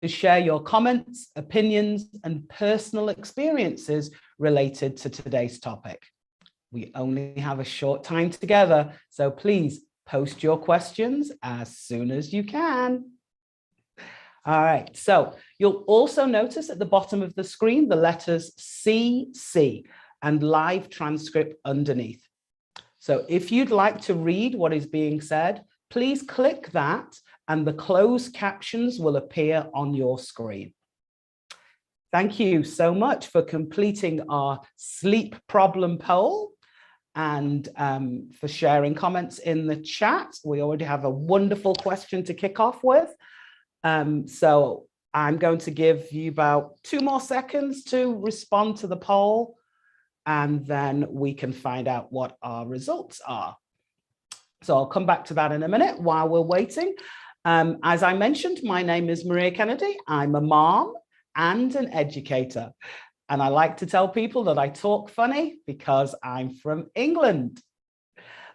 to share your comments, opinions, and personal experiences related to today's topic. We only have a short time together, so please post your questions as soon as you can. All right, so you'll also notice at the bottom of the screen the letters CC and live transcript underneath. So if you'd like to read what is being said, please click that and the closed captions will appear on your screen. Thank you so much for completing our sleep problem poll and for sharing comments in the chat. We already have a wonderful question to kick off with. So I'm going to give you about 2 more seconds to respond to the poll, and then we can find out what our results are. So I'll come back to that in a minute while we're waiting. As I mentioned, my name is Maria Kennedy. I'm a mom and an educator. And I like to tell people that I talk funny because I'm from England.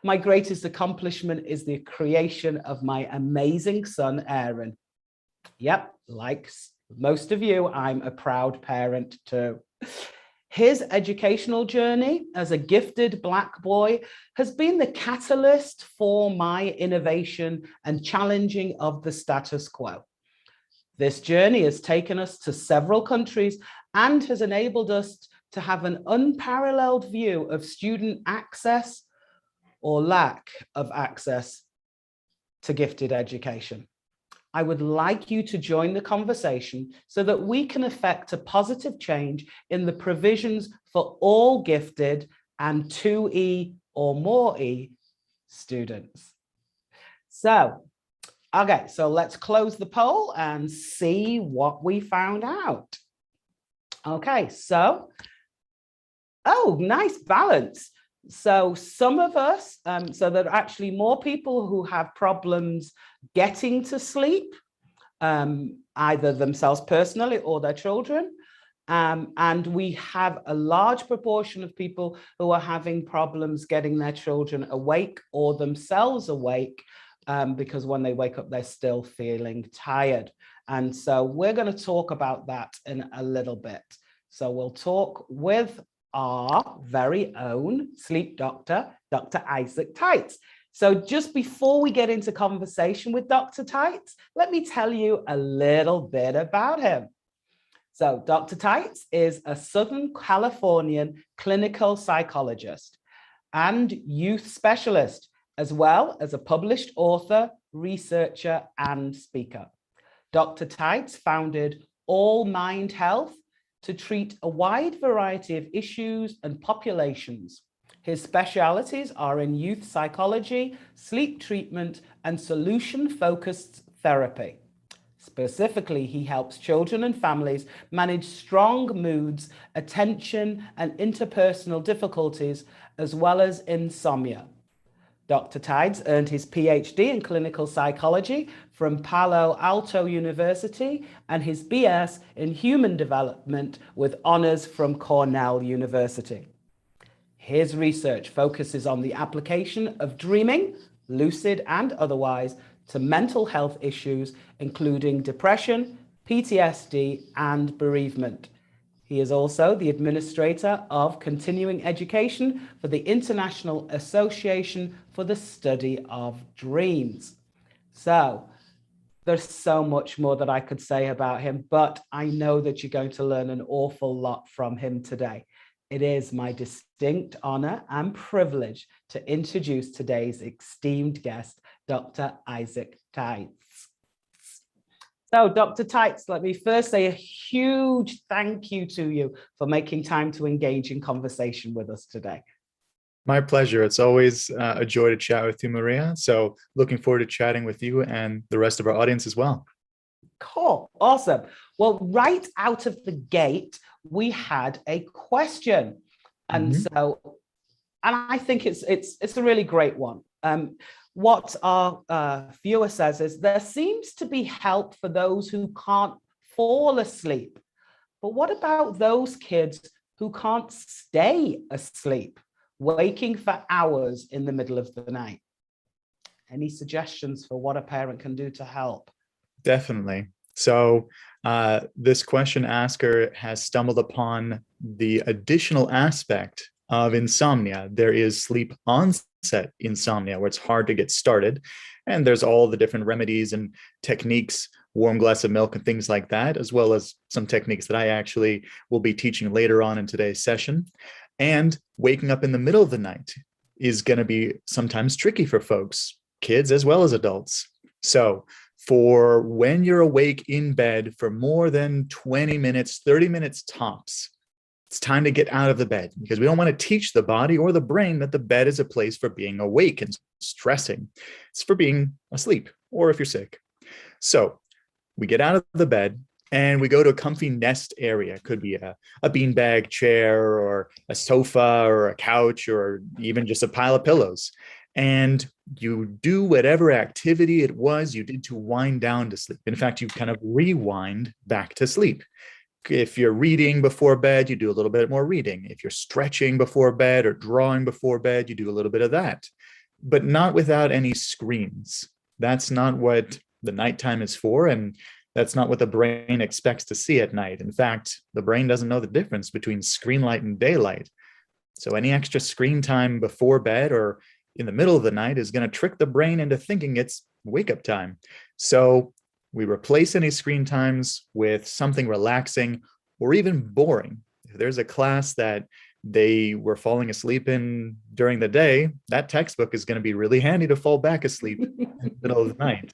My greatest accomplishment is the creation of my amazing son, Aaron. Yep, like most of you, I'm a proud parent too. His educational journey as a gifted Black boy has been the catalyst for my innovation and challenging of the status quo. This journey has taken us to several countries and has enabled us to have an unparalleled view of student access or lack of access to gifted education. I would like you to join the conversation so that we can effect a positive change in the provisions for all gifted and 2E or more E students. So, okay, so let's close the poll and see what we found out. Okay, so, oh, nice balance. So some of us, so there are actually more people who have problems getting to sleep, either themselves personally or their children. And we have a large proportion of people who are having problems getting their children awake or themselves awake, because when they wake up, they're still feeling tired. And so we're going to talk about that in a little bit. So we'll talk with our very own sleep doctor, Dr. Isaac Tights. So just before we get into conversation with Dr. Tights, let me tell you a little bit about him. So Dr. Tights is a Southern Californian clinical psychologist and youth specialist, as well as a published author, researcher, and speaker. Dr. Tights founded All Mind Health to treat a wide variety of issues and populations. His specialities are in youth psychology, sleep treatment, and solution-focused therapy. Specifically, he helps children and families manage strong moods, attention, and interpersonal difficulties, as well as insomnia. Dr. Tights earned his PhD in clinical psychology from Palo Alto University and his BS in human development with honors from Cornell University. His research focuses on the application of dreaming, lucid and otherwise, to mental health issues, including depression, PTSD, and bereavement. He is also the administrator of continuing education for the International Association for the Study of Dreams. So there's so much more that I could say about him, but I know that you're going to learn an awful lot from him today. It is my distinct honor and privilege to introduce today's esteemed guest, Dr. Isaac Tights. So, Dr. Tights, let me first say a huge thank you to you for making time to engage in conversation with us today. My pleasure. It's always a joy to chat with you, Maria. So looking forward to chatting with you and the rest of our audience as well. Cool. Awesome. Well, right out of the gate, we had a question. And I think it's a really great one. What our viewer says is there seems to be help for those who can't fall asleep. But what about those kids who can't stay asleep, waking for hours in the middle of the night? Any suggestions for what a parent can do to help? Definitely. So this question asker has stumbled upon the additional aspect of insomnia. There is sleep onset insomnia, where it's hard to get started. And there's all the different remedies and techniques, warm glass of milk and things like that, as well as some techniques that I actually will be teaching later on in today's session. And waking up in the middle of the night is going to be sometimes tricky for folks, kids as well as adults. So for when you're awake in bed for more than 20 minutes, 30 minutes tops, it's time to get out of the bed, because we don't want to teach the body or the brain that the bed is a place for being awake and stressing. It's for being asleep, or if you're sick. So we get out of the bed and we go to a comfy nest area. It could be a beanbag chair or a sofa or a couch or even just a pile of pillows. And you do whatever activity it was you did to wind down to sleep. In fact, you kind of rewind back to sleep. If you're reading before bed, you do a little bit more reading. If you're stretching before bed or drawing before bed, you do a little bit of that, but not without any screens. That's not what the nighttime is for. And that's not what the brain expects to see at night. In fact, the brain doesn't know the difference between screen light and daylight. So any extra screen time before bed or in the middle of the night is going to trick the brain into thinking it's wake up time. So we replace any screen times with something relaxing or even boring. If there's a class that they were falling asleep in during the day, that textbook is going to be really handy to fall back asleep in the middle of the night.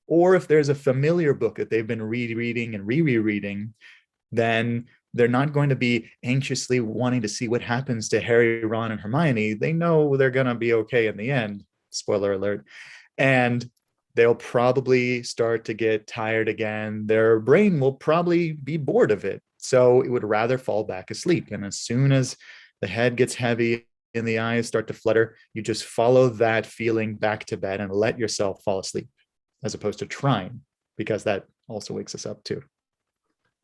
Or if there's a familiar book that they've been rereading and rereading, then they're not going to be anxiously wanting to see what happens to Harry, Ron, and Hermione. They know they're going to be okay in the end. Spoiler alert. And they'll probably start to get tired again. Their brain will probably be bored of it. So it would rather fall back asleep. And as soon as the head gets heavy and the eyes start to flutter, you just follow that feeling back to bed and let yourself fall asleep, as opposed to trying, because that also wakes us up too.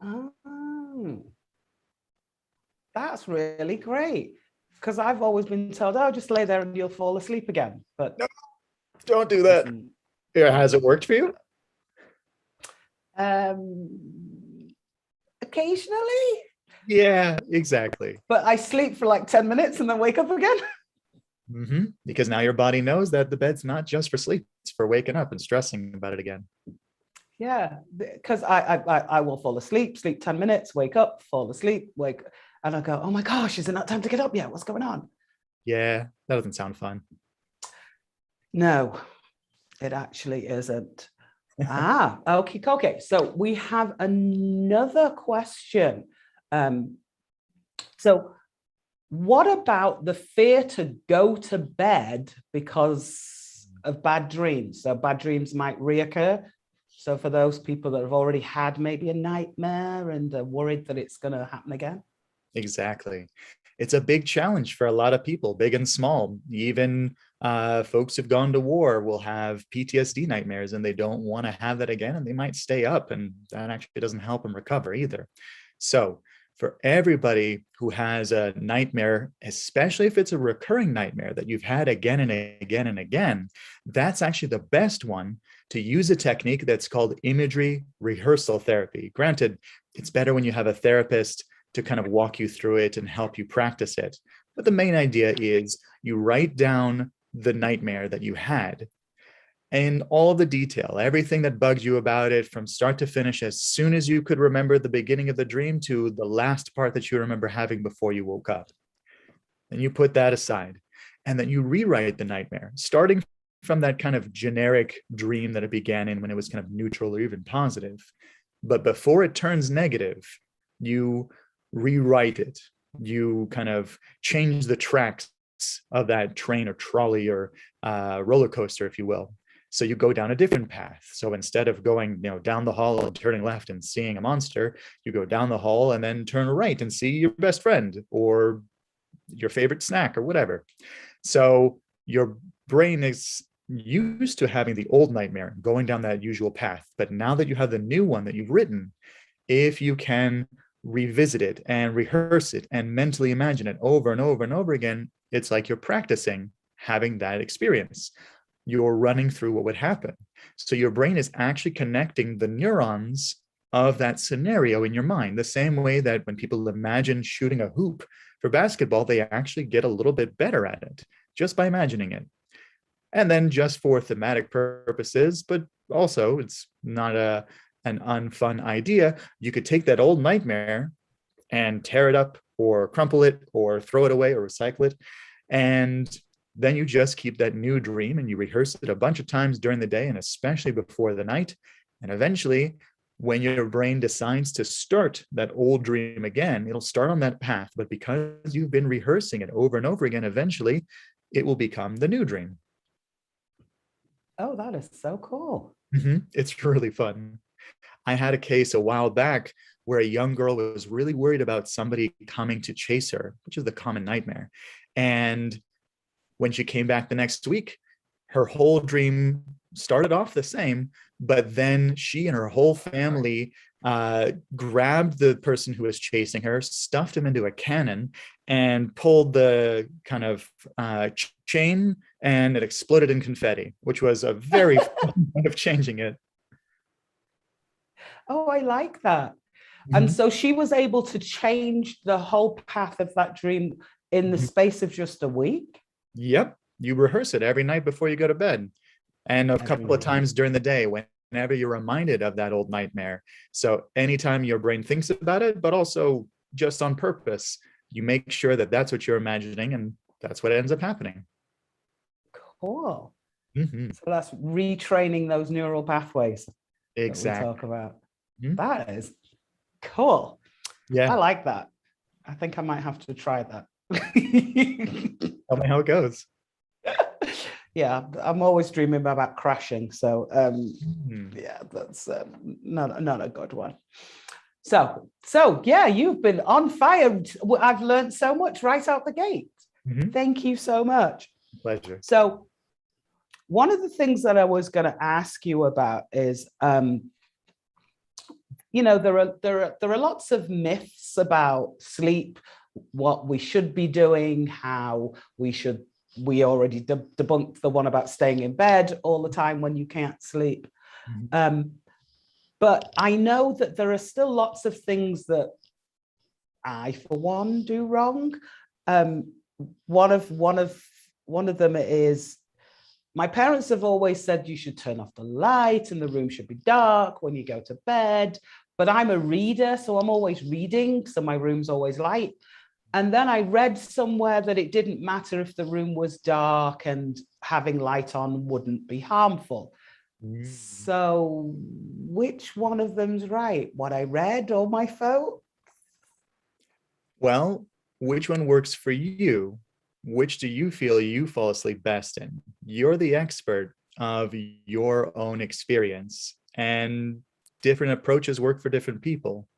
Oh, that's really great. Because I've always been told, oh, just lay there and you'll fall asleep again. But no, don't do that. Yeah, has it worked for you? Occasionally. Yeah, exactly. But I sleep for like 10 minutes and then wake up again. Because now your body knows that the bed's not just for sleep, it's for waking up and stressing about it again. Yeah, because I will fall asleep, sleep 10 minutes, wake up, fall asleep, wake, and I go, oh my gosh, is it not time to get up yet? What's going on? Yeah, that doesn't sound fun. No, it actually isn't. Okay. So we have another question. So what about the fear to go to bed because of bad dreams? So bad dreams might reoccur. So for those people that have already had maybe a nightmare and are worried that it's going to happen again. Exactly. It's a big challenge for a lot of people, big and small. Even folks who've gone to war will have PTSD nightmares, and they don't want to have that again, and they might stay up, and that actually doesn't help them recover either. So for everybody who has a nightmare, especially if it's a recurring nightmare that you've had again and again and again, that's actually the best one to use a technique that's called imagery rehearsal therapy. Granted, it's better when you have a therapist to kind of walk you through it and help you practice it. But the main idea is you write down the nightmare that you had and all the detail, everything that bugged you about it from start to finish, as soon as you could remember the beginning of the dream to the last part that you remember having before you woke up. And you put that aside, and then you rewrite the nightmare, starting from that kind of generic dream that it began in when it was kind of neutral or even positive. But before it turns negative, you rewrite it. You kind of change the tracks of that train or trolley or roller coaster, if you will. So you go down a different path. So instead of going, down the hall and turning left and seeing a monster, you go down the hall and then turn right and see your best friend or your favorite snack or whatever. So your brain is used to having the old nightmare, going down that usual path. But now that you have the new one that you've written, if you can revisit it and rehearse it and mentally imagine it over and over and over again, it's like you're practicing having that experience. You're running through what would happen. So your brain is actually connecting the neurons of that scenario in your mind, the same way that when people imagine shooting a hoop for basketball, they actually get a little bit better at it just by imagining it. And then just for thematic purposes, but also it's not an unfun idea, you could take that old nightmare and tear it up or crumple it or throw it away or recycle it. And then you just keep that new dream and you rehearse it a bunch of times during the day and especially before the night. And eventually, when your brain decides to start that old dream again, it'll start on that path. But because you've been rehearsing it over and over again, eventually it will become the new dream. Oh, that is so cool. It's really fun. I had a case a while back where a young girl was really worried about somebody coming to chase her, which is the common nightmare. And when she came back the next week, her whole dream started off the same, but then she and her whole family grabbed the person who was chasing her, stuffed him into a cannon, and pulled the kind of chain, and it exploded in confetti, which was a very fun way of changing it. Oh, I like that. And so she was able to change the whole path of that dream in the space of just a week? Yep. You rehearse it every night before you go to bed, and a couple of times during the day whenever you're reminded of that old nightmare. So anytime your brain thinks about it, but also just on purpose, you make sure that that's what you're imagining, and that's what ends up happening. Cool. So that's retraining those neural pathways exactly that we talk about. That is cool. Yeah. I like that. I think I might have to try that. Tell me how it goes. Yeah, I'm always dreaming about crashing. So yeah, that's not a good one. So yeah, you've been on fire. I've learned so much right out the gate. Thank you so much. Pleasure. So one of the things that I was going to ask you about is, you know, there are lots of myths about sleep, what we should be doing, how we already debunked the one about staying in bed all the time when you can't sleep. But I know that there are still lots of things that I, for one, do wrong. One of them is, my parents have always said you should turn off the light and the room should be dark when you go to bed. But I'm a reader, so I'm always reading, so my room's always light. And then I read somewhere that it didn't matter if the room was dark and having light on wouldn't be harmful. So which one of them's right? What I read or my phone? Well, which one works for you? Which do you feel you fall asleep best in? You're the expert of your own experience, and different approaches work for different people.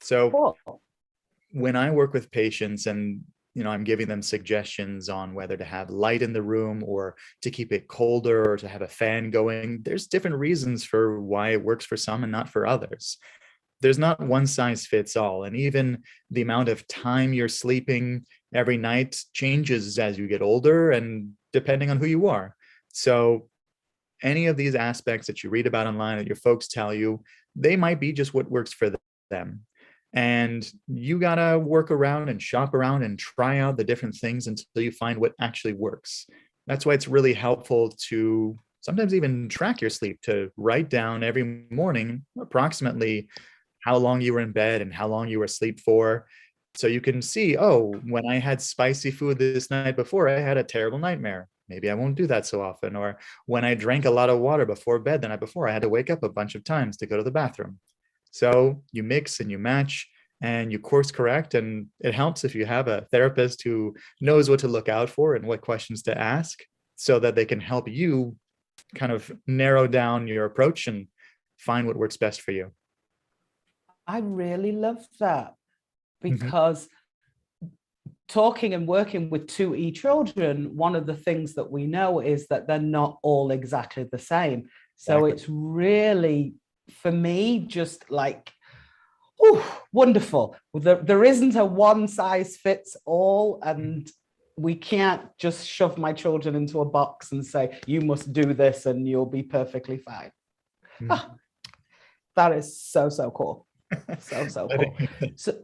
So Cool. When I work with patients and I'm giving them suggestions on whether to have light in the room or to keep it colder or to have a fan going, there's different reasons for why it works for some and not for others. There's not one size fits all. And even the amount of time you're sleeping every night changes as you get older and depending on who you are. So any of these aspects that you read about online that your folks tell you, they might be just what works for them. And you got to work around and shop around and try out the different things until you find what actually works. That's why it's really helpful to sometimes even track your sleep, to write down every morning approximately how long you were in bed and how long you were asleep for. So you can see, oh, when I had spicy food this night before, I had a terrible nightmare. Maybe I won't do that so often. Or when I drank a lot of water before bed the night before, I had to wake up a bunch of times to go to the bathroom. So you mix and you match and you course correct. And it helps if you have a therapist who knows what to look out for and what questions to ask so that they can help you kind of narrow down your approach and find what works best for you. I really love that because talking and working with 2E children, one of the things that we know is that they're not all exactly the same. So it's really, for me, just like, oh, wonderful. There isn't a one size fits all. And we can't just shove my children into a box and say, you must do this and you'll be perfectly fine. Oh, that is so cool. So cool. So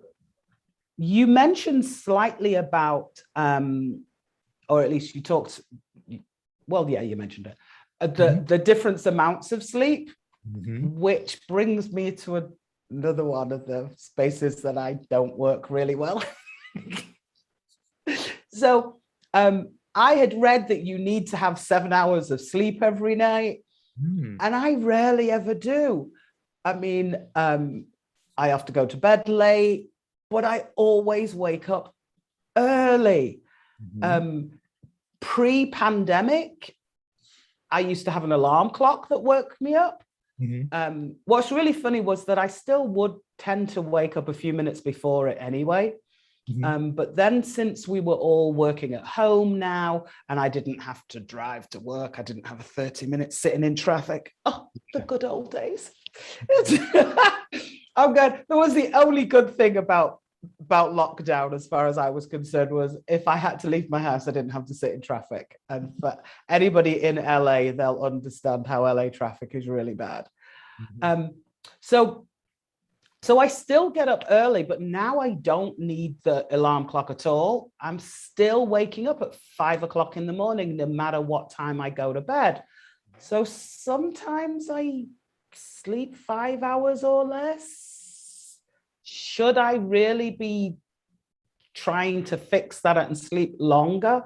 you mentioned slightly about, or at least you talked, well, yeah, you mentioned it, the different amounts of sleep, which brings me to another one of the spaces that I don't work really well. So I had read that you need to have 7 hours of sleep every night, and I rarely ever do. I mean, I have to go to bed late, but I always wake up early. Pre-pandemic, I used to have an alarm clock that woke me up. What's really funny was that I still would tend to wake up a few minutes before it anyway. But then since we were all working at home now and I didn't have to drive to work, I didn't have a 30-minute sitting in traffic. Oh, the good old days. I'm good. That was the only good thing about lockdown, as far as I was concerned, was if I had to leave my house, I didn't have to sit in traffic. And for anybody in LA, they'll understand how LA traffic is really bad. So I still get up early, but now I don't need the alarm clock at all. I'm still waking up at 5 o'clock in the morning, no matter what time I go to bed. So sometimes I sleep 5 hours or less. Should I really be trying to fix that and sleep longer?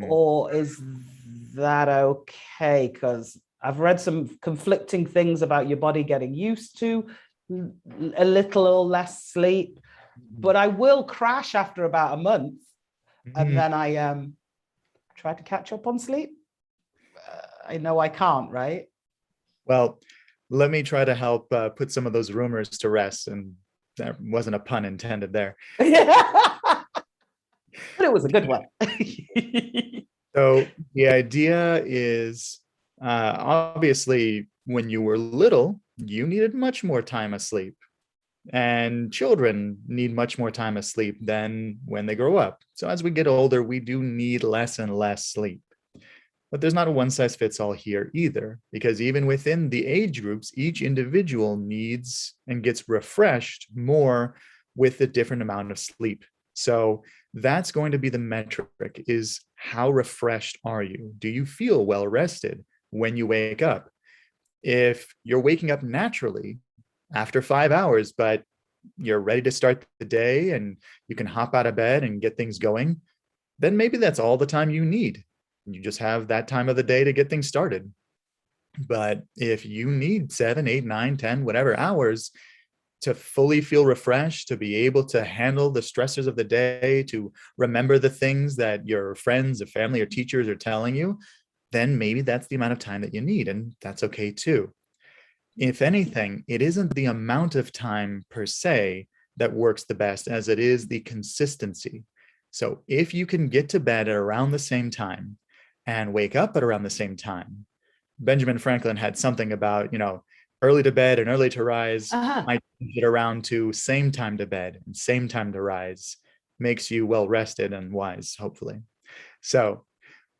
Or is that okay? Because I've read some conflicting things about your body getting used to a little or less sleep, but I will crash after about a month, and then I try to catch up on sleep. I know I can't, right? Well, let me try to help put some of those rumors to rest, and there wasn't a pun intended there. But it was a good one. So the idea is, obviously, when you were little, you needed much more time asleep. And children need much more time asleep than when they grow up. So as we get older, we do need less and less sleep. But there's not a one size fits all here either, because even within the age groups, each individual needs and gets refreshed more with a different amount of sleep. So that's going to be the metric, is how refreshed are you? Do you feel well rested when you wake up? If you're waking up naturally after 5 hours, but you're ready to start the day and you can hop out of bed and get things going, then maybe that's all the time you need. You just have that time of the day to get things started. But if you need 7, 8, 9, 10, whatever hours to fully feel refreshed, to be able to handle the stressors of the day, to remember the things that your friends or family or teachers are telling you, then maybe that's the amount of time that you need, and that's okay too. If anything, it isn't the amount of time per se that works the best, as it is the consistency. So if you can get to bed at around the same time and wake up at around the same time, Benjamin Franklin had something about, early to bed and early to rise. I get around to same time to bed and same time to rise, makes you well rested and wise, hopefully. So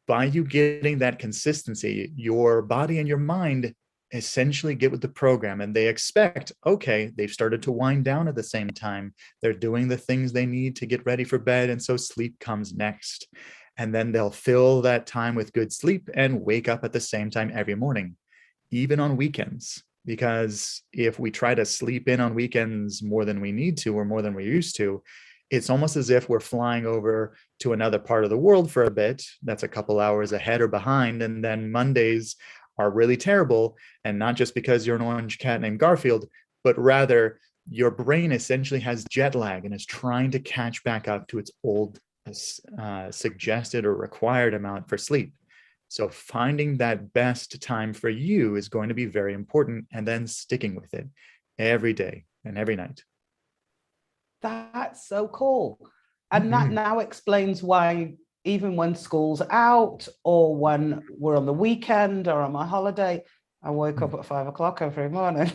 by you getting that consistency, your body and your mind essentially get with the program, and they expect, okay, they've started to wind down at the same time. They're doing the things they need to get ready for bed, and so sleep comes next. And then they'll fill that time with good sleep and wake up at the same time every morning, even on weekends. Because if we try to sleep in on weekends more than we need to or more than we're used to, it's almost as if we're flying over to another part of the world for a bit. That's a couple hours ahead or behind. And then Mondays are really terrible. And not just because you're an orange cat named Garfield, but rather your brain essentially has jet lag and is trying to catch back up to its old suggested or required amount for sleep. So finding that best time for you is going to be very important, and then sticking with it every day and every night. That's so cool. And that now explains why even when school's out or when we're on the weekend or on my holiday, I wake up at 5 o'clock every morning.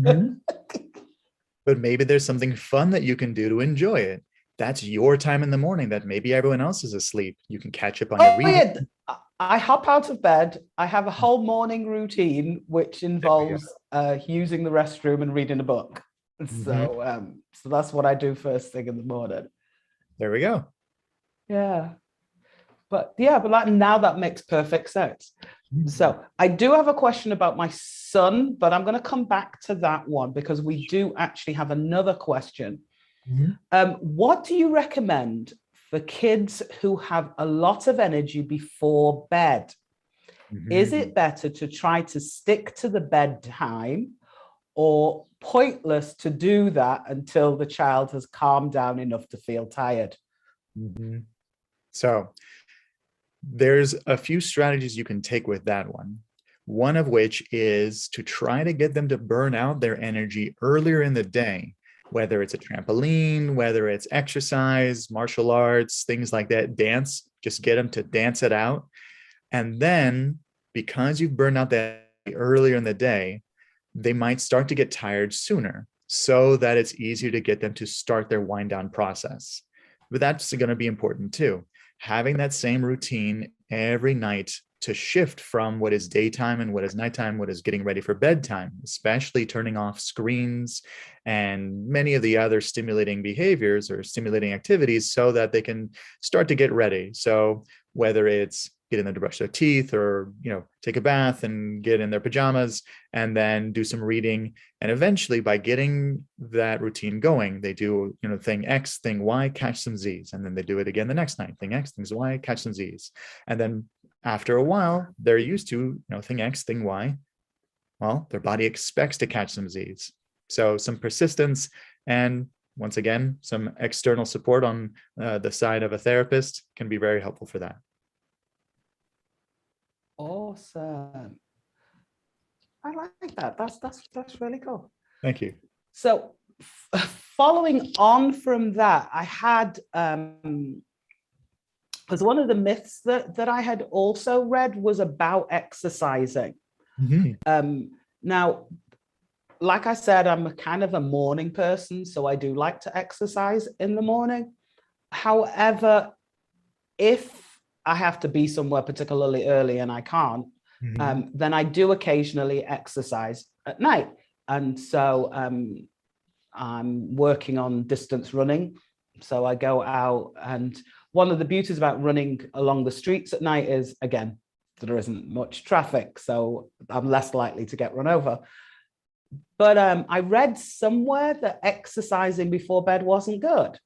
But maybe there's something fun that you can do to enjoy it. that's your time in the morning that maybe everyone else is asleep. You can catch up on your Oh reading. yeah, I hop out of bed. I have a whole morning routine which involves using the restroom and reading a book. So that's what I do first thing in the morning. There we go. Yeah. But now that makes perfect sense. So I do have a question about my son, but I'm going to come back to that one because we do actually have another question. What do you recommend for kids who have a lot of energy before bed? Is it better to try to stick to the bedtime or pointless to do that until the child has calmed down enough to feel tired? So there's a few strategies you can take with that one. One of which is to try to get them to burn out their energy earlier in the day, whether it's a trampoline, whether it's exercise, martial arts, things like that, dance, just get them to dance it out. And then because you've burned out that earlier in the day, they might start to get tired sooner so that it's easier to get them to start their wind down process. But that's going to be important too. Having that same routine every night to shift from what is daytime and what is nighttime, what is getting ready for bedtime, especially turning off screens and many of the other stimulating behaviors or stimulating activities so that they can start to get ready. So whether it's getting them to brush their teeth or, take a bath and get in their pajamas and then do some reading. And eventually by getting that routine going, they do, thing X, thing Y, catch some Z's. And then they do it again the next night, thing X, things Y, catch some Z's. And then after a while, they're used to, thing X, thing Y. Well, their body expects to catch some Z's. So some persistence and once again, some external support on the side of a therapist can be very helpful for that. Awesome. I like that. That's really cool. Thank you. So following on from that, I had because one of the myths that I had also read was about exercising. Now, like I said, I'm a kind of a morning person, so I do like to exercise in the morning. However, if I have to be somewhere particularly early and I can't, then I do occasionally exercise at night. And so I'm working on distance running. So I go out, and one of the beauties about running along the streets at night is, again, there isn't much traffic, so I'm less likely to get run over. But I read somewhere that exercising before bed wasn't good.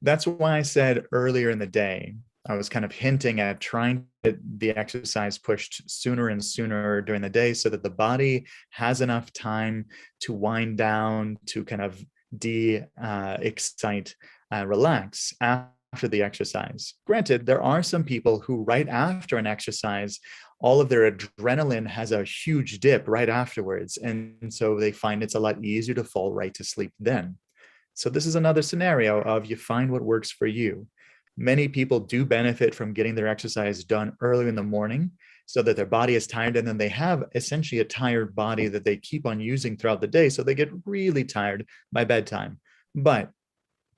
That's why I said earlier in the day, I was kind of hinting at trying to get the exercise pushed sooner and sooner during the day so that the body has enough time to wind down, to kind of excite, relax after the exercise. Granted, there are some people who right after an exercise, all of their adrenaline has a huge dip right afterwards. And so they find it's a lot easier to fall right to sleep then. So this is another scenario of you find what works for you. Many people do benefit from getting their exercise done early in the morning so that their body is tired, and then they have essentially a tired body that they keep on using throughout the day. So they get really tired by bedtime. But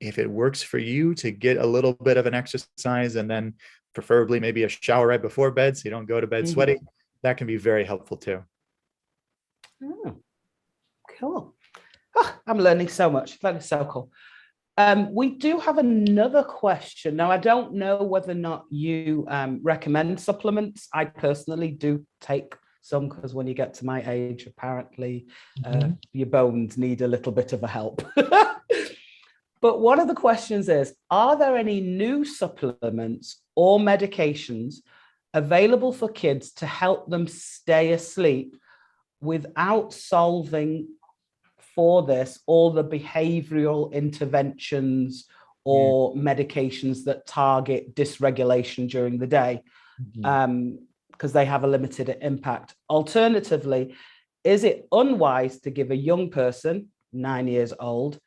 if it works for you to get a little bit of an exercise and then preferably maybe a shower right before bed so you don't go to bed sweaty, that can be very helpful too. Oh, cool. Oh, I'm learning so much. That is so cool. We do have another question. Now, I don't know whether or not you recommend supplements. I personally do take some because when you get to my age, apparently your bones need a little bit of a help. But one of the questions is, are there any new supplements or medications available for kids to help them stay asleep without solving for this all the behavioral interventions or medications that target dysregulation during the day, because they have a limited impact? Alternatively, is it unwise to give a young person, 9 years old,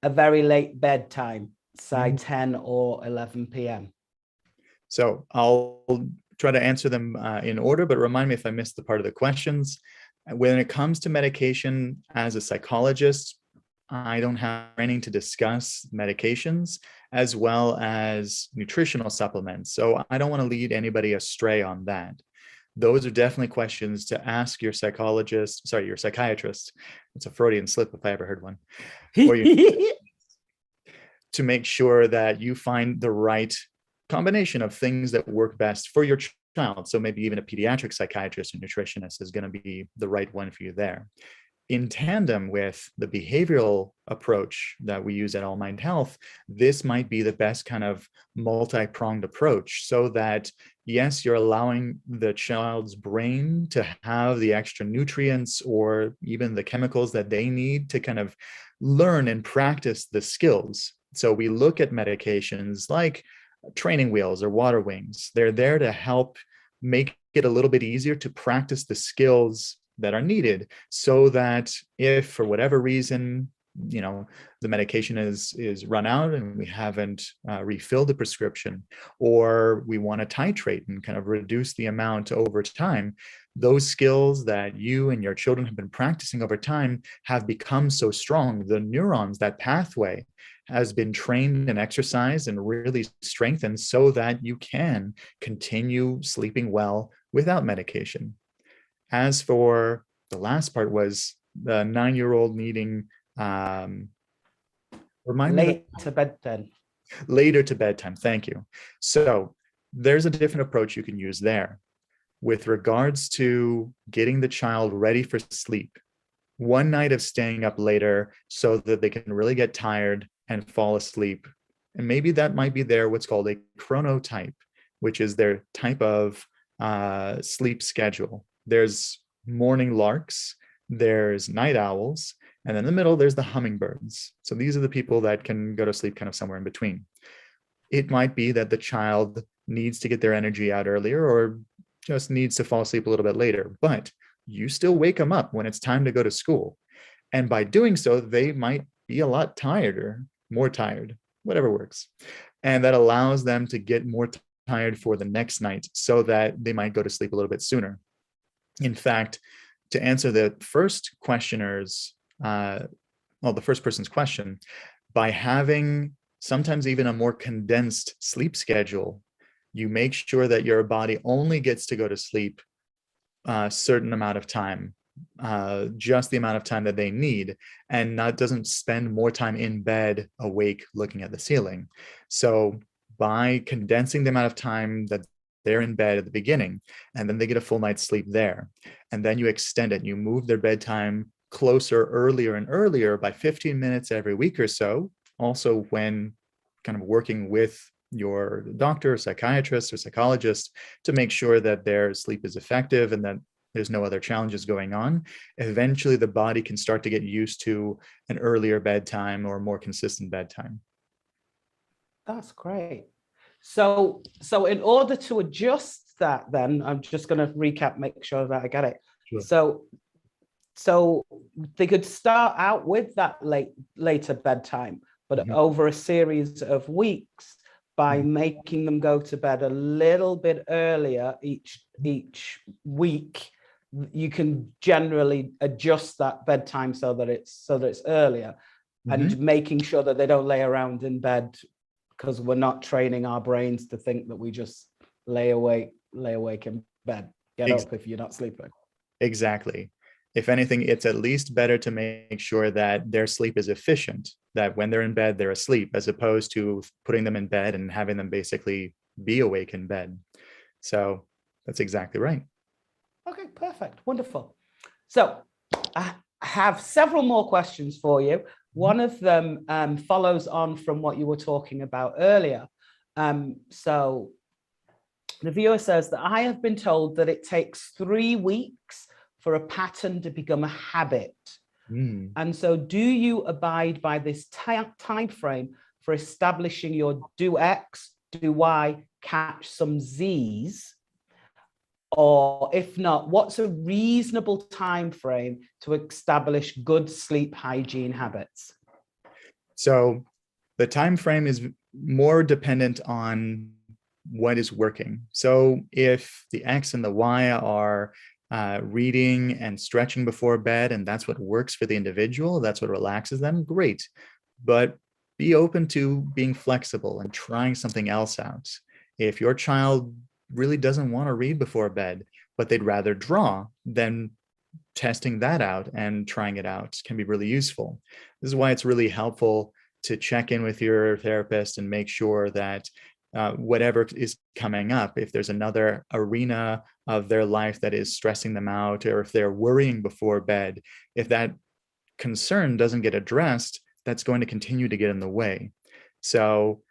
a very late bedtime, say 10 or 11 p.m.? So I'll try to answer them in order, but remind me if I missed the part of the questions. When it comes to medication, as a psychologist, I don't have training to discuss medications as well as nutritional supplements. So I don't want to lead anybody astray on that. Those are definitely questions to ask your your psychiatrist. It's a Freudian slip if I ever heard one. Or to make sure that you find the right combination of things that work best for your child. So maybe even a pediatric psychiatrist or nutritionist is going to be the right one for you there. In tandem with the behavioral approach that we use at All Mind Health, this might be the best kind of multi-pronged approach, so that yes, you're allowing the child's brain to have the extra nutrients or even the chemicals that they need to kind of learn and practice the skills. So we look at medications like training wheels or water wings. They're there to help make it a little bit easier to practice the skills that are needed, so that if for whatever reason, the medication is run out and we haven't refilled the prescription, or we want to titrate and kind of reduce the amount over time, those skills that you and your children have been practicing over time have become so strong. The neurons, that pathway has been trained and exercised and really strengthened so that you can continue sleeping well without medication. As for the last part, was the 9-year-old needing later bedtime. Later to bedtime. Thank you. So there's a different approach you can use there with regards to getting the child ready for sleep. One night of staying up later so that they can really get tired and fall asleep. And maybe that might be what's called a chronotype, which is their type of sleep schedule. There's morning larks, there's night owls, and in the middle, there's the hummingbirds. So these are the people that can go to sleep kind of somewhere in between. It might be that the child needs to get their energy out earlier or just needs to fall asleep a little bit later, but you still wake them up when it's time to go to school. And by doing so, they might be a lot more tired, whatever works. And that allows them to get more tired for the next night so that they might go to sleep a little bit sooner. In fact, to answer the first the first person's question, by having sometimes even a more condensed sleep schedule, you make sure that your body only gets to go to sleep a certain amount of time, just the amount of time that they need, and doesn't spend more time in bed awake looking at the ceiling. So by condensing the amount of time that they're in bed at the beginning, and then they get a full night's sleep there, and then you extend it, you move their bedtime closer earlier and earlier by 15 minutes every week or so, also when kind of working with your doctor, psychiatrist, or psychologist to make sure that their sleep is effective and that there's no other challenges going on. Eventually the body can start to get used to an earlier bedtime or more consistent bedtime. That's great. So in order to adjust that, then I'm just going to recap, make sure that I get it. Sure. So they could start out with that later bedtime, but over a series of weeks, by making them go to bed a little bit earlier each week, you can generally adjust that bedtime so that it's earlier, and making sure that they don't lay around in bed, because we're not training our brains to think that we just lay awake in bed, get up if you're not sleeping. Exactly. If anything, it's at least better to make sure that their sleep is efficient, that when they're in bed, they're asleep, as opposed to putting them in bed and having them basically be awake in bed. So that's exactly right. Okay, perfect. Wonderful. So I have several more questions for you. One of them follows on from what you were talking about earlier. So the viewer says that I have been told that it takes 3 weeks for a pattern to become a habit. And so do you abide by this time frame for establishing your do X, do Y, catch some Z's? Or if not, what's a reasonable time frame to establish good sleep hygiene habits? So the time frame is more dependent on what is working. So if the X and the Y are reading and stretching before bed, and that's what works for the individual, that's what relaxes them, great. But be open to being flexible and trying something else out. If your child really doesn't want to read before bed, but they'd rather draw, then testing that out and trying it out can be really useful. This is why it's really helpful to check in with your therapist and make sure that whatever is coming up, if there's another arena of their life that is stressing them out, or if they're worrying before bed, if that concern doesn't get addressed, that's going to continue to get in the way. So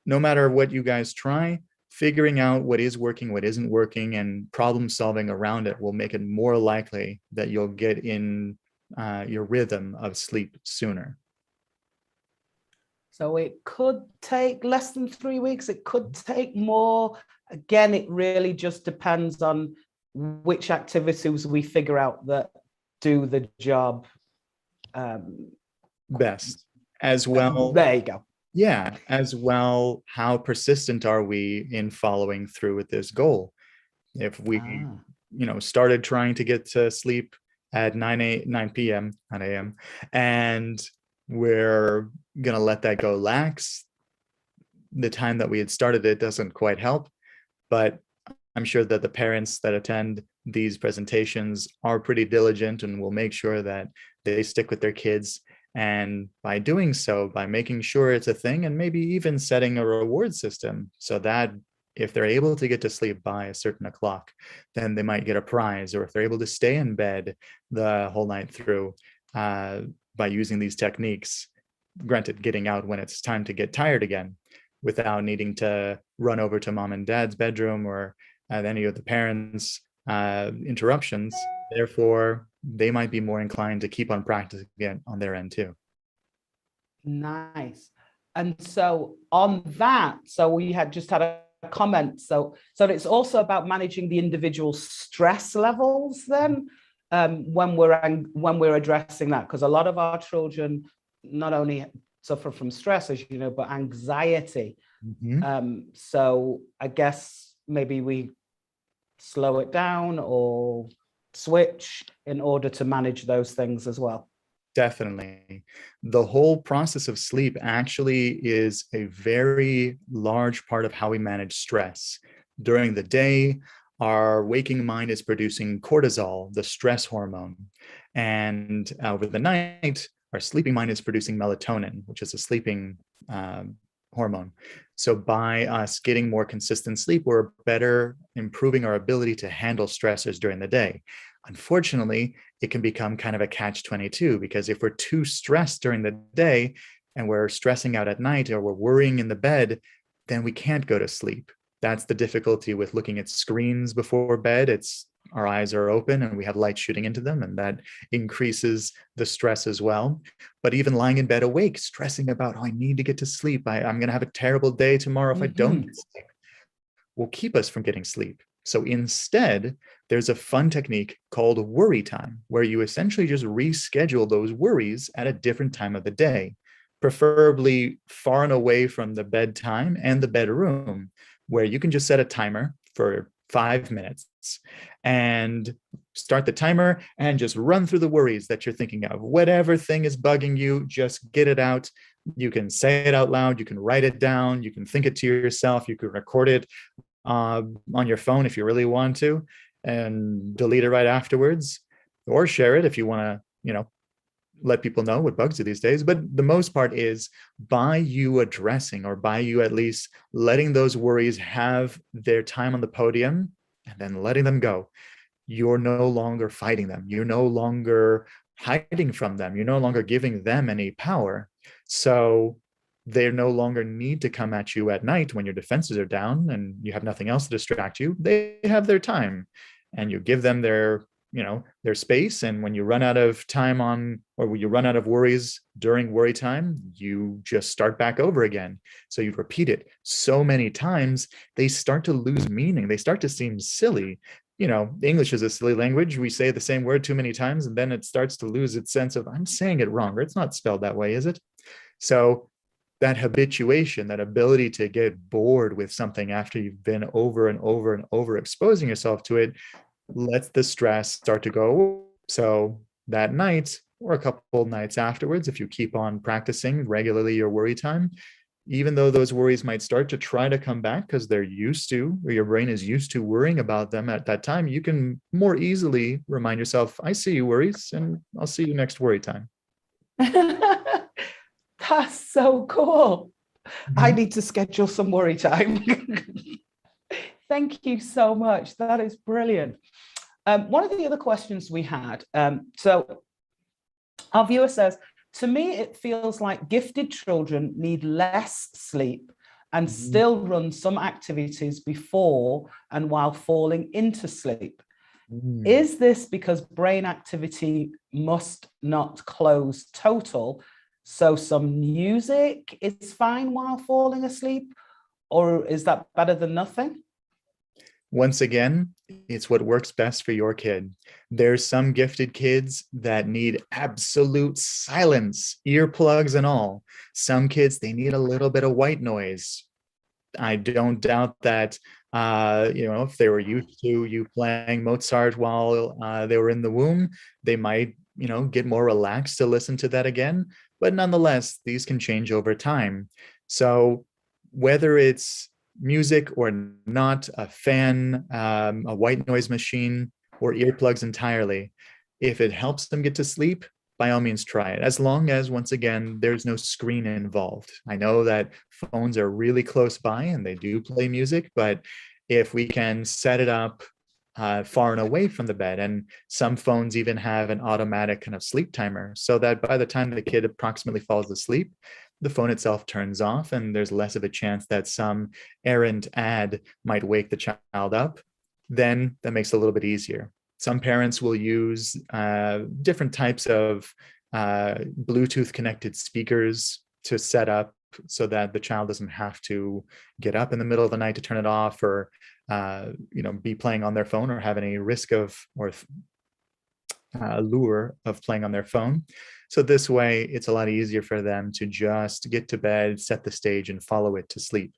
no matter what you guys try, figuring out what is working, what isn't working, and problem solving around it will make it more likely that you'll get in your rhythm of sleep sooner. So it could take less than 3 weeks. It could take more. Again, it really just depends on which activities we figure out that do the job best. As well, there you go. Yeah, as well, how persistent are we in following through with this goal? If we, started trying to get to sleep at 9 p.m., 9 a.m., and we're gonna let that go lax, the time that we had started it doesn't quite help. But I'm sure that the parents that attend these presentations are pretty diligent and will make sure that they stick with their kids. And by doing so, by making sure it's a thing, and maybe even setting a reward system so that if they're able to get to sleep by a certain o'clock, then they might get a prize. Or if they're able to stay in bed the whole night through by using these techniques, granted, getting out when it's time to get tired again, without needing to run over to mom and dad's bedroom or any of the parents' interruptions. Therefore, they might be more inclined to keep on practicing again on their end too. Nice. And so on that, so we had just had a comment. So it's also about managing the individual stress levels then, when we're addressing that, because a lot of our children not only suffer from stress, as you know, but anxiety. So I guess maybe we slow it down or switch in order to manage those things as well. Definitely. The whole process of sleep actually is a very large part of how we manage stress. During the day, our waking mind is producing cortisol, the stress hormone. And over the night, our sleeping mind is producing melatonin, which is a sleeping hormone. So by us getting more consistent sleep, we're better improving our ability to handle stressors during the day. Unfortunately, it can become kind of a catch-22, because if we're too stressed during the day and we're stressing out at night, or we're worrying in the bed, then we can't go to sleep. That's the difficulty with looking at screens before bed. It's our eyes are open and we have light shooting into them, and that increases the stress as well. But even lying in bed awake, stressing about, oh, I need to get to sleep, I'm going to have a terrible day tomorrow if I don't get sleep, will keep us from getting sleep. So instead, there's a fun technique called worry time, where you essentially just reschedule those worries at a different time of the day, preferably far and away from the bedtime and the bedroom, where you can just set a timer for 5 minutes and start the timer and just run through the worries that you're thinking of. Whatever thing is bugging you, just get it out. You can say it out loud. You can write it down. You can think it to yourself. You can record it on your phone if you really want to, and delete it right afterwards, or share it if you want to, let people know what bugs you these days. But the most part is by you addressing, or by you at least letting those worries have their time on the podium and then letting them go, you're no longer fighting them. You're no longer hiding from them. You're no longer giving them any power. So they no longer need to come at you at night when your defenses are down and you have nothing else to distract you. They have their time, and you give them their space. And when you run out of time or when you run out of worries during worry time, you just start back over again. So you repeat it so many times, they start to lose meaning. They start to seem silly. English is a silly language. We say the same word too many times, and then it starts to lose its sense of, I'm saying it wrong, or it's not spelled that way, is it? So that habituation, that ability to get bored with something after you've been over and over and over exposing yourself to it, lets the stress start to go. So that night or a couple nights afterwards, if you keep on practicing regularly your worry time, even though those worries might start to try to come back because they're used to, or your brain is used to worrying about them at that time, you can more easily remind yourself, I see you worries, and I'll see you next worry time. That's so cool. I Mhm. need to schedule some worry time. Thank you so much. That is brilliant. One of the other questions we had, so our viewer says, to me, it feels like gifted children need less sleep and Mhm. still run some activities before and while falling into sleep. Mm. Is this because brain activity must not close total? So some music is fine while falling asleep, or is that better than nothing? Once again, it's what works best for your kid. There's some gifted kids that need absolute silence, earplugs and all. Some kids, they need a little bit of white noise. I don't doubt that, if they were used to you playing Mozart while they were in the womb, they might, get more relaxed to listen to that again. But nonetheless, these can change over time. So whether it's music or not, a fan, a white noise machine, or earplugs entirely, if it helps them get to sleep, by all means try it, as long as, once again, there's no screen involved. I know that phones are really close by and they do play music, but if we can set it up far and away from the bed, and some phones even have an automatic kind of sleep timer, so that by the time the kid approximately falls asleep, the phone itself turns off and there's less of a chance that some errant ad might wake the child up, then that makes it a little bit easier. Some parents will use different types of Bluetooth connected speakers to set up so that the child doesn't have to get up in the middle of the night to turn it off, or be playing on their phone, or have any risk of, or lure of playing on their phone. So this way, it's a lot easier for them to just get to bed, set the stage, and follow it to sleep.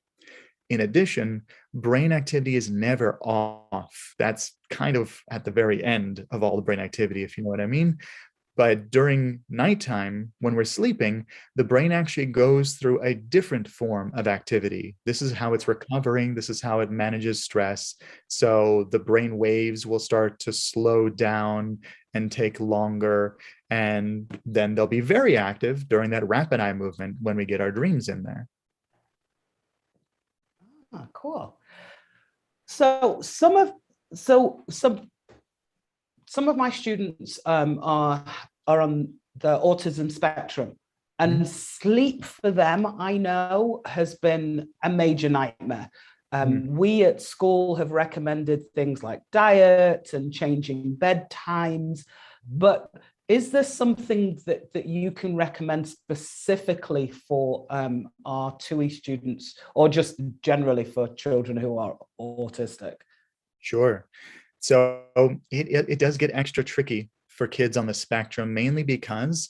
In addition, brain activity is never off. That's kind of at the very end of all the brain activity, if you know what I mean. But during nighttime, when we're sleeping, the brain actually goes through a different form of activity. This is how it's recovering. This is how it manages stress. So the brain waves will start to slow down and take longer. And then they'll be very active during that rapid eye movement when we get our dreams in there. Ah, cool. So so some of my students are on the autism spectrum, Mhm. and sleep for them, I know, has been a major nightmare. Mhm. We at school have recommended things like diet and changing bedtimes, but is there something that you can recommend specifically for our TUI students, or just generally for children who are autistic? Sure. So it does get extra tricky for kids on the spectrum, mainly because,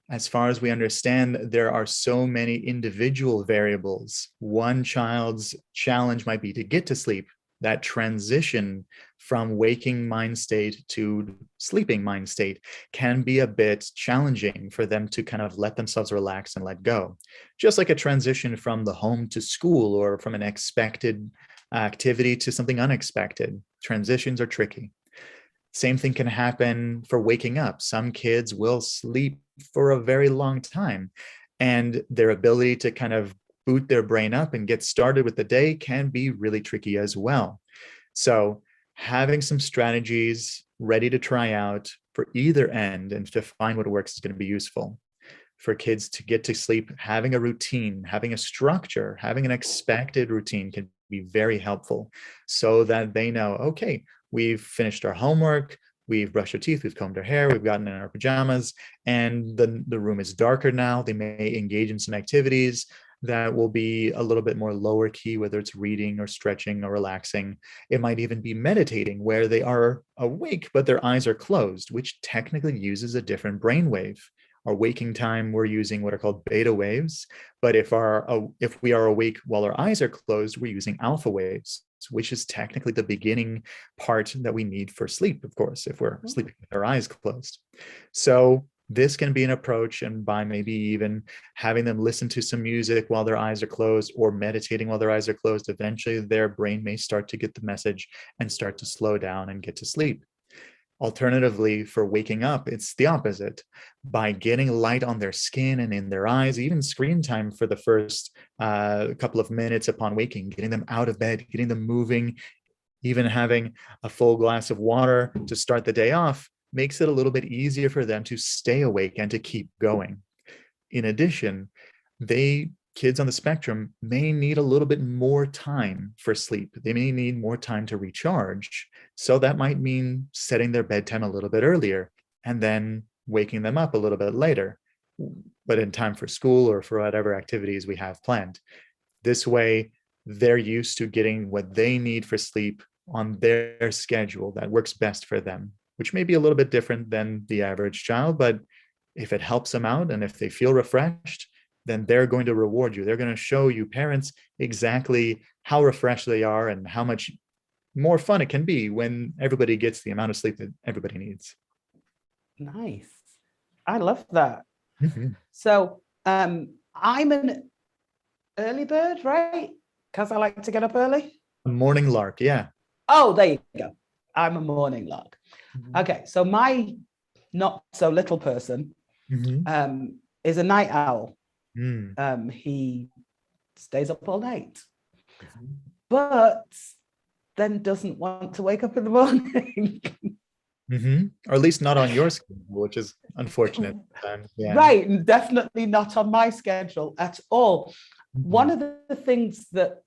as far as we understand, there are so many individual variables. One child's challenge might be to get to sleep. That transition from waking mind state to sleeping mind state can be a bit challenging for them to kind of let themselves relax and let go. Just like a transition from the home to school, or from an expected activity to something unexpected. Transitions are tricky. Same thing can happen for waking up. Some kids will sleep for a very long time, and their ability to kind of boot their brain up and get started with the day can be really tricky as well. So, having some strategies ready to try out for either end and to find what works is going to be useful. For kids to get to sleep, having a routine, having a structure, having an expected routine can be very helpful, so that they know, okay, we've finished our homework, we've brushed our teeth, we've combed our hair, we've gotten in our pajamas, and the room is darker now. They may engage in some activities that will be a little bit more lower key, whether it's reading or stretching or relaxing. It might even be meditating, where they are awake, but their eyes are closed, which technically uses a different brainwave. Our waking time, we're using what are called beta waves, but if we are awake while our eyes are closed, we're using alpha waves. closed, which is technically the beginning part that we need for sleep, of course, if we're sleeping with our eyes closed. So this can be an approach, and by maybe even having them listen to some music while their eyes are closed or meditating while their eyes are closed, eventually their brain may start to get the message and start to slow down and get to sleep. Alternatively, for waking up, it's the opposite. By getting light on their skin and in their eyes, even screen time for the first couple of minutes upon waking, getting them out of bed, getting them moving, even having a full glass of water to start the day off, makes it a little bit easier for them to stay awake and to keep going. In addition, kids on the spectrum may need a little bit more time for sleep. They may need more time to recharge. So that might mean setting their bedtime a little bit earlier and then waking them up a little bit later, but in time for school or for whatever activities we have planned. This way, they're used to getting what they need for sleep on their schedule that works best for them, which may be a little bit different than the average child, but if it helps them out and if they feel refreshed, then they're going to reward you. They're going to show you, parents, exactly how refreshed they are and how much more fun it can be when everybody gets the amount of sleep that everybody needs. Nice. I love that. Mm-hmm. So I'm an early bird, right? Because I like to get up early. A morning lark, yeah. Oh, there you go. I'm a morning lark. Mm-hmm. Okay, so my not so little person is a night owl. He stays up all night, but then doesn't want to wake up in the morning. Or at least not on your schedule, which is unfortunate. Yeah. Right, and definitely not on my schedule at all. One of the things that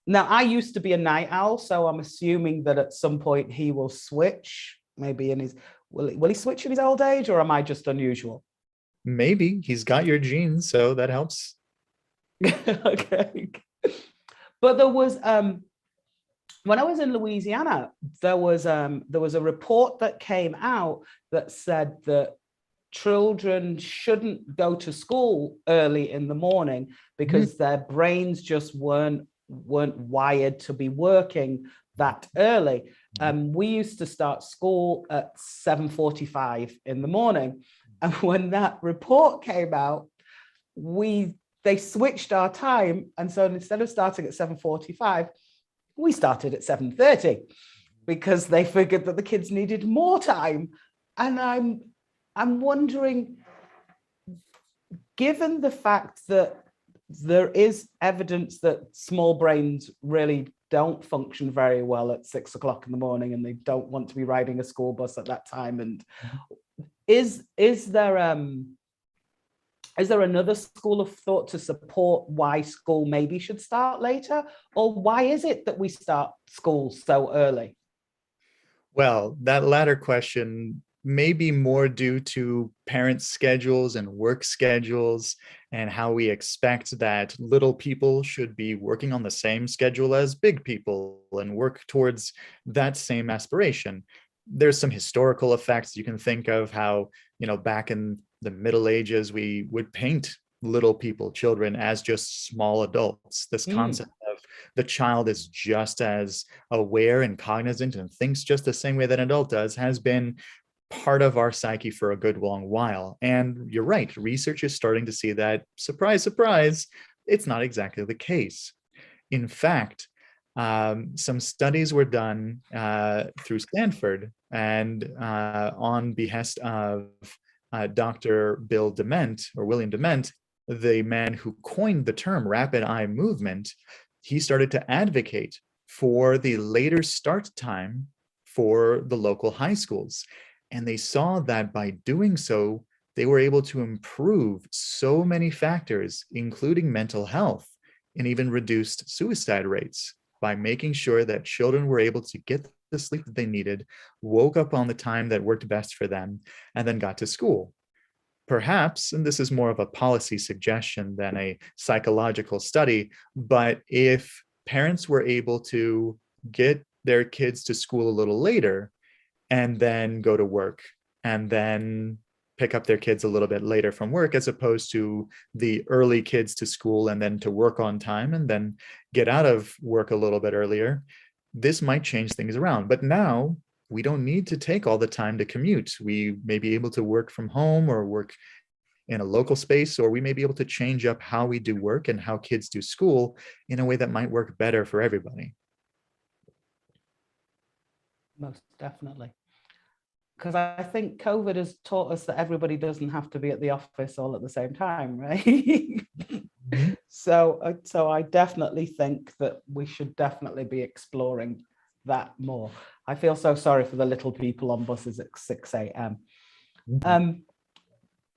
now I used to be a night owl, so I'm assuming that at some point he will switch. Maybe in his will he switch in his old age, or am I just unusual? Maybe he's got your genes, so that helps. Okay, but there was when I was in Louisiana, there was a report that came out that said that children shouldn't go to school early in the morning because their brains just weren't wired to be working that early. We used to start school at 7:45 in the morning, and when that report came out, they switched our time, and so instead of starting at 7:45, we started at 7:30 because they figured that the kids needed more time. And I'm wondering, given the fact that there is evidence that small brains really don't function very well at 6 o'clock in the morning, and they don't want to be riding a school bus at that time. And is there another school of thought to support why school maybe should start later? Or why is it that we start school so early? Well, that latter question may be more due to parents' schedules and work schedules and how we expect that little people should be working on the same schedule as big people and work towards that same aspiration. There's some historical effects you can think of how, back in the Middle Ages, we would paint little people, children, as just small adults. This concept of the child is just as aware and cognizant and thinks just the same way that an adult does has been part of our psyche for a good long while. And you're right, research is starting to see that, surprise, surprise, it's not exactly the case. In fact, some studies were done through Stanford and on behest of Dr. William Dement, the man who coined the term rapid eye movement. He started to advocate for the later start time for the local high schools. And they saw that by doing so, they were able to improve so many factors, including mental health, and even reduced suicide rates by making sure that children were able to get the sleep that they needed, woke up on the time that worked best for them, and then got to school. Perhaps, and this is more of a policy suggestion than a psychological study, but if parents were able to get their kids to school a little later and then go to work and then pick up their kids a little bit later from work, as opposed to the early kids to school and then to work on time and then get out of work a little bit earlier. This might change things around. But now we don't need to take all the time to commute. We may be able to work from home or work in a local space, or we may be able to change up how we do work and how kids do school in a way that might work better for everybody. Most definitely. Because I think COVID has taught us that everybody doesn't have to be at the office all at the same time, right? Mm-hmm. So I definitely think that we should definitely be exploring that more. I feel so sorry for the little people on buses at 6 a.m. Mm-hmm.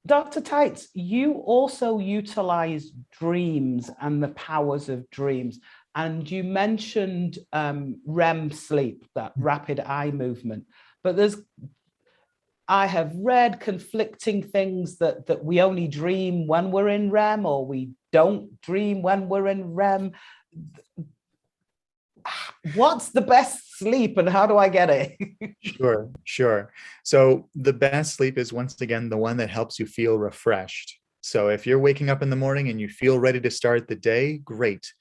Dr. Tights, you also utilize dreams and the powers of dreams. And you mentioned REM sleep, that rapid eye movement. But I have read conflicting things that we only dream when we're in REM, or we don't dream when we're in REM. What's the best sleep and how do I get it? Sure. So the best sleep is, once again, the one that helps you feel refreshed. So if you're waking up in the morning and you feel ready to start the day, great.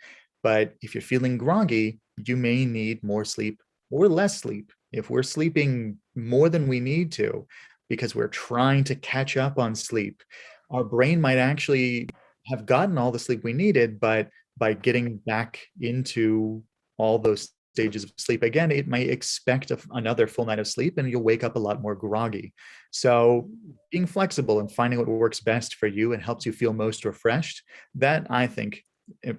But if you're feeling groggy, you may need more sleep or less sleep. If we're sleeping more than we need to because we're trying to catch up on sleep, our brain might actually have gotten all the sleep we needed, but by getting back into all those stages of sleep again, it might expect another full night of sleep and you'll wake up a lot more groggy. So being flexible and finding what works best for you and helps you feel most refreshed, that I think,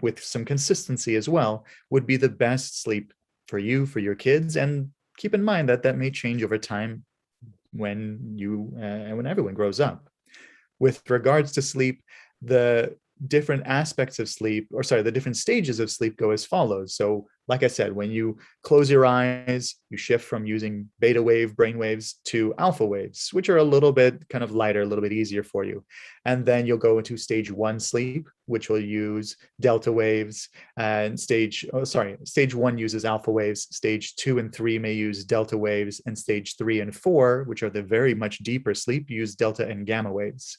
with some consistency as well, would be the best sleep for you, for your kids. And keep in mind that that may change over time when when everyone grows up. With regards to sleep, the different aspects of sleep, or sorry, the different stages of sleep go as follows. So like I said, when you close your eyes, you shift from using beta wave brain waves to alpha waves, which are a little bit kind of lighter, a little bit easier for you. And then you'll go into stage 1 sleep, which will use delta waves, and stage 1 uses alpha waves, stage 2 and 3 may use delta waves, and stage 3 and 4, which are the very much deeper sleep, use delta and gamma waves.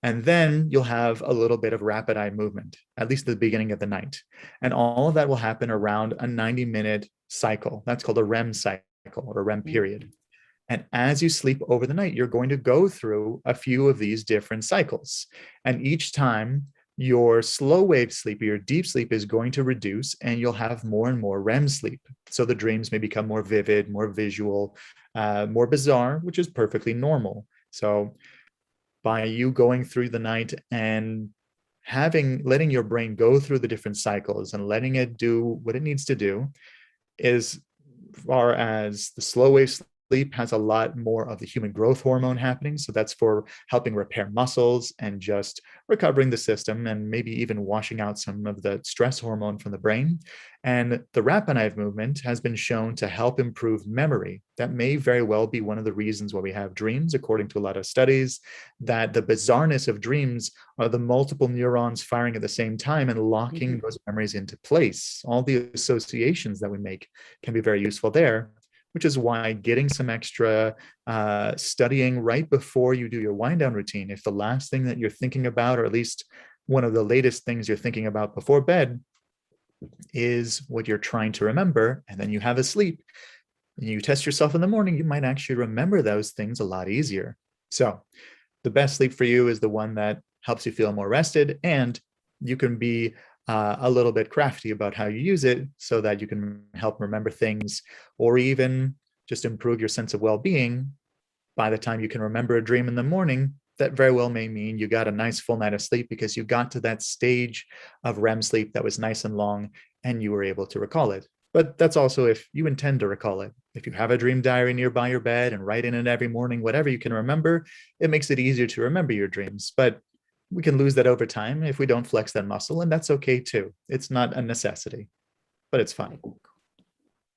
And then you'll have a little bit of rapid eye movement, at least at the beginning of the night. And all of that will happen around a 90-minute cycle. That's called a REM cycle, or a REM period. And as you sleep over the night, you're going to go through a few of these different cycles. And each time, your slow wave sleep, your deep sleep, is going to reduce, and you'll have more and more REM sleep. So the dreams may become more vivid, more visual, more bizarre, which is perfectly normal. So by you going through the night and letting your brain go through the different cycles and letting it do what it needs to do, as far as the slow wave sleep has a lot more of the human growth hormone happening. So that's for helping repair muscles and just recovering the system, and maybe even washing out some of the stress hormone from the brain. And the rapid eye movement has been shown to help improve memory. That may very well be one of the reasons why we have dreams, according to a lot of studies, that the bizarreness of dreams are the multiple neurons firing at the same time and locking those memories into place. All the associations that we make can be very useful there, which is why getting some extra studying right before you do your wind down routine, if the last thing that you're thinking about, or at least one of the latest things you're thinking about before bed, is what you're trying to remember, and then you have a sleep, and you test yourself in the morning, you might actually remember those things a lot easier. So the best sleep for you is the one that helps you feel more rested, and you can be a little bit crafty about how you use it so that you can help remember things, or even just improve your sense of well-being. By the time you can remember a dream in the morning, that very well may mean you got a nice full night of sleep because you got to that stage of REM sleep that was nice and long and you were able to recall it. But that's also if you intend to recall it. If you have a dream diary nearby your bed and write in it every morning, whatever you can remember, it makes it easier to remember your dreams. But we can lose that over time if we don't flex that muscle, and that's okay too. It's not a necessity, but it's fun.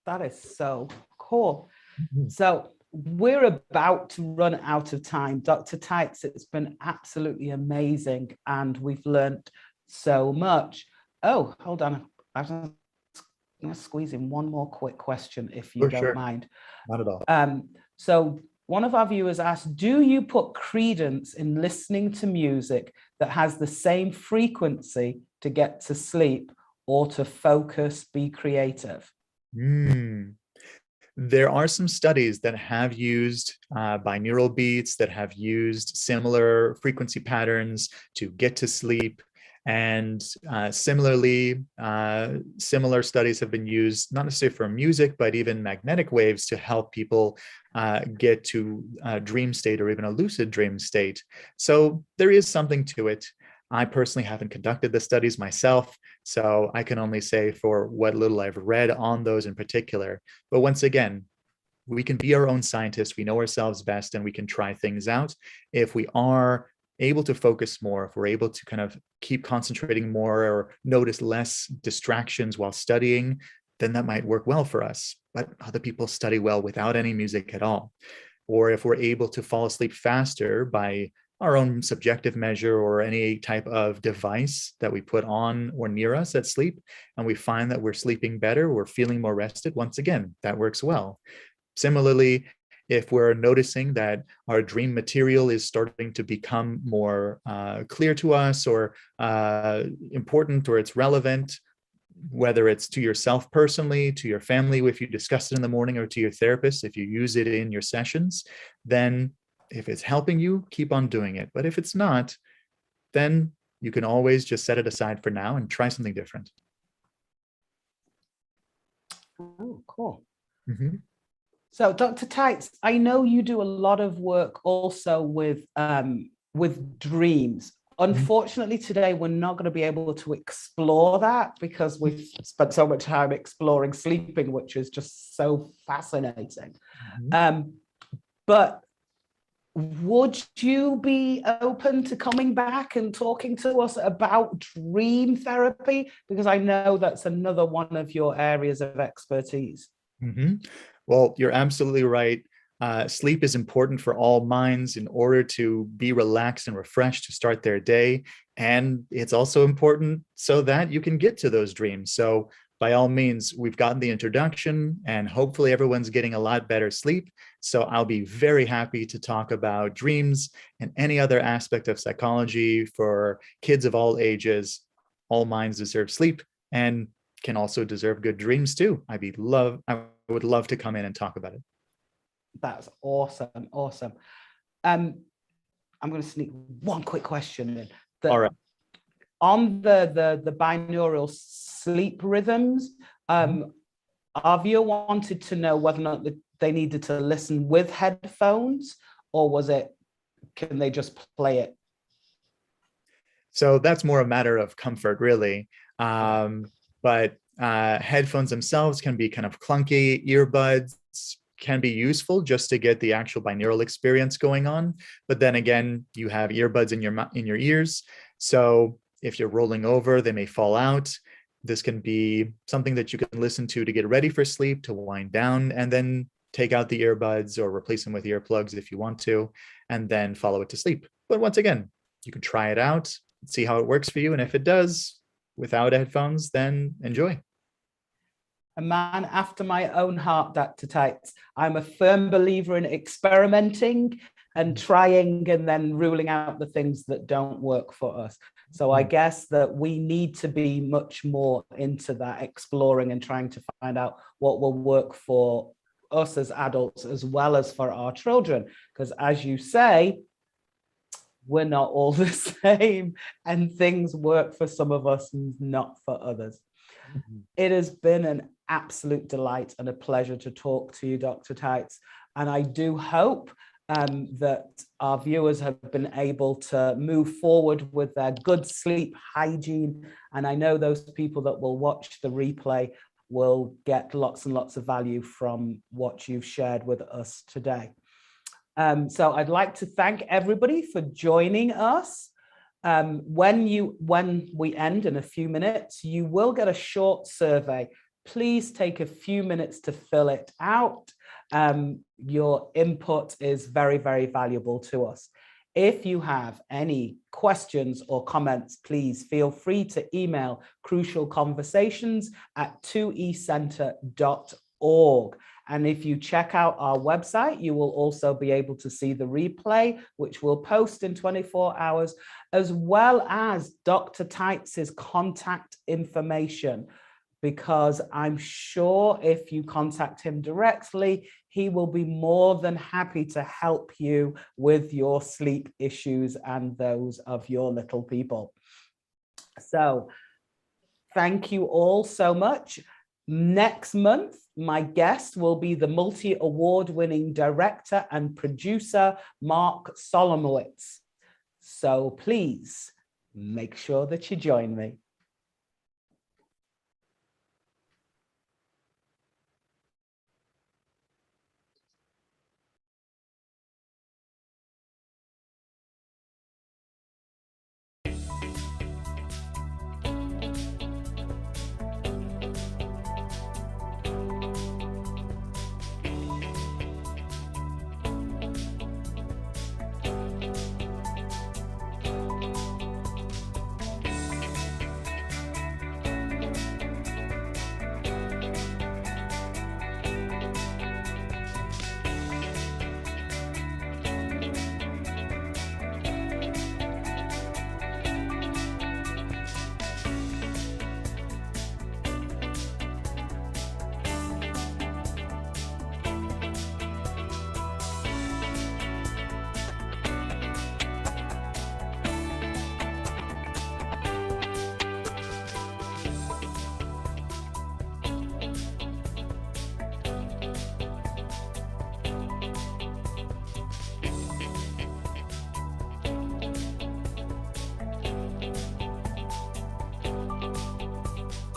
That is so cool. So we're about to run out of time. Dr. Tights, it's been absolutely amazing, and we've learned so much. Oh, hold on. I'm going to squeeze in one more quick question, if you don't mind. Not at all. So one of our viewers asked, do you put credence in listening to music that has the same frequency to get to sleep or to focus, be creative? There are some studies that have used binaural beats, that have used similar frequency patterns to get to sleep. And similarly, similar studies have been used, not necessarily for music, but even magnetic waves to help people get to a dream state or even a lucid dream state. So there is something to it. I personally haven't conducted the studies myself, so I can only say for what little I've read on those in particular. But once again, we can be our own scientists. We know ourselves best, and we can try things out. If we are able to focus more, if we're able to kind of keep concentrating more or notice less distractions while studying, then that might work well for us. But other people study well without any music at all. Or if we're able to fall asleep faster by our own subjective measure or any type of device that we put on or near us at sleep, and we find that we're sleeping better, we're feeling more rested, once again, that works well. Similarly, if we're noticing that our dream material is starting to become more clear to us or important, or it's relevant, whether it's to yourself personally, to your family, if you discuss it in the morning, or to your therapist, if you use it in your sessions, then if it's helping you, keep on doing it. But if it's not, then you can always just set it aside for now and try something different. Oh, cool. Mm-hmm. So, Dr. Tights, I know you do a lot of work also with dreams. Unfortunately, today we're not going to be able to explore that because we've spent so much time exploring sleeping, which is just so fascinating. But would you be open to coming back and talking to us about dream therapy? Because I know that's another one of your areas of expertise. Well, you're absolutely right. Sleep is important for all minds in order to be relaxed and refreshed to start their day. And it's also important so that you can get to those dreams. So by all means, we've gotten the introduction, and hopefully everyone's getting a lot better sleep. So I'll be very happy to talk about dreams and any other aspect of psychology for kids of all ages. All minds deserve sleep and can also deserve good dreams too. I would love to come in and talk about it. That's awesome. Awesome. I'm going to sneak one quick question in. All right. On the binaural sleep rhythms, our viewer wanted to know whether or not they needed to listen with headphones, or can they just play it? So that's more a matter of comfort, really. But headphones themselves can be kind of clunky. Earbuds can be useful just to get the actual binaural experience going on. But then again, you have earbuds in your ears. So if you're rolling over, they may fall out. This can be something that you can listen to get ready for sleep, to wind down, and then take out the earbuds or replace them with earplugs if you want to, and then follow it to sleep. But once again, you can try it out, see how it works for you. And if it does without headphones, then enjoy. A man after my own heart, Dr. Tights. I'm a firm believer in experimenting and trying and then ruling out the things that don't work for us. So I guess that we need to be much more into that, exploring and trying to find out what will work for us as adults as well as for our children. Because as you say, we're not all the same, and things work for some of us and not for others. It has been an absolute delight and a pleasure to talk to you, Dr. Tights. And I do hope that our viewers have been able to move forward with their good sleep hygiene. And I know those people that will watch the replay will get lots and lots of value from what you've shared with us today. So I'd like to thank everybody for joining us. When we end in a few minutes, you will get a short survey. Please take a few minutes to fill it out. Your input is very, very valuable to us. If you have any questions or comments, please feel free to email crucialconversations@2ecenter.org. And if you check out our website, you will also be able to see the replay, which we'll post in 24 hours, as well as Dr. Teitz's contact information, because I'm sure if you contact him directly, he will be more than happy to help you with your sleep issues and those of your little people. So thank you all so much. Next month, my guest will be the multi-award-winning director and producer, Mark Solomowitz. So please make sure that you join me.